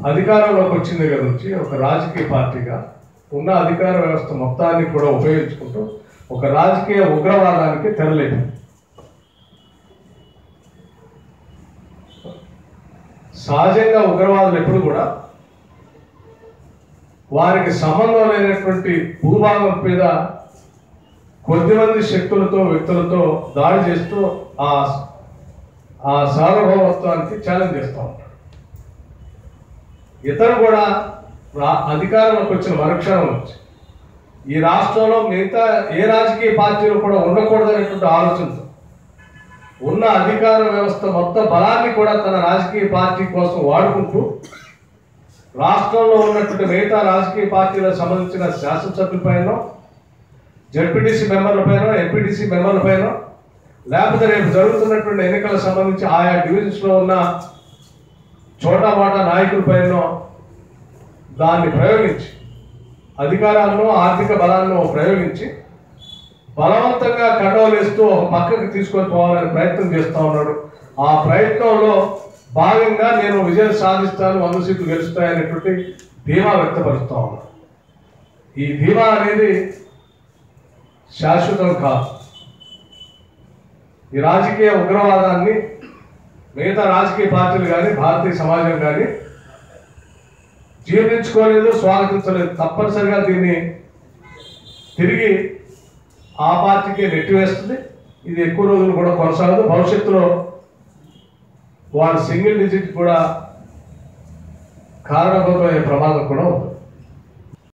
అధికారంలోకి వచ్చిన దగ్గర నుంచి ఒక రాజకీయ పార్టీగా ఉన్న అధికార వ్యవస్థ మొత్తాన్ని కూడా ఉపయోగించుకుంటూ ఒక రాజకీయ ఉగ్రవాదానికి తెరలేదు. సహజంగా ఉగ్రవాదులు ఎప్పుడు కూడా వారికి సంబంధం లేనటువంటి భూభాగం మీద కొద్దిమంది శక్తులతో వ్యక్తులతో దాడి చేస్తూ ఆ సార్వభౌమత్వానికి ఛాలెంజ్ చేస్తూ ఉంటారు. ఇతరు కూడా అధికారంలోకి వచ్చిన మరుక్షణం నుంచి ఈ రాష్ట్రంలో మిగతా ఏ రాజకీయ పార్టీలు కూడా ఉండకూడదనేటువంటి ఆలోచనతో ఉన్న అధికార వ్యవస్థ మొత్తం బలాన్ని కూడా తన రాజకీయ పార్టీ కోసం వాడుకుంటూ రాష్ట్రంలో ఉన్నటువంటి మిగతా రాజకీయ పార్టీలకు సంబంధించిన శాసనసభ్యులపైన, జడ్పీటీసీ మెంబర్లపైన, ఎంపీటీసీ మెంబర్లపైన, లేకపోతే రేపు జరుగుతున్నటువంటి ఎన్నికలకు సంబంధించి ఆయా డివిజన్స్లో ఉన్న చోటామాటా నాయకులపైన దాన్ని ప్రయోగించి అధికారాలను ఆర్థిక బలాలను ప్రయోగించి బలవంతంగా కండవలేస్తూ ఒక పక్కకి తీసుకొని పోవాలని ప్రయత్నం చేస్తూ ఉన్నాడు. ఆ ప్రయత్నంలో భాగంగా నేను విజయం సాధిస్తాను, 100 సీట్లు గెలుస్తాయనేటువంటి ధీమా వ్యక్తపరుస్తూ ఉన్నాడు. ఈ ధీమా అనేది శాశ్వతం కాదు. ఈ రాజకీయ ఉగ్రవాదాన్ని మిగతా రాజకీయ పార్టీలు కానీ భారతీయ సమాజం కానీ జీర్ణించుకోలేదు, స్వాగతించలేదు. తప్పనిసరిగా దీన్ని తిరిగి ఆ పార్టీకి నెట్టివేస్తుంది. ఇది ఎక్కువ రోజులు కూడా కొనసాగదు. భవిష్యత్తులో వాళ్ళు సింగిల్ డిజిట్ కూడా కారణభూతమయ్యే ప్రమాదం కూడా ఉంది.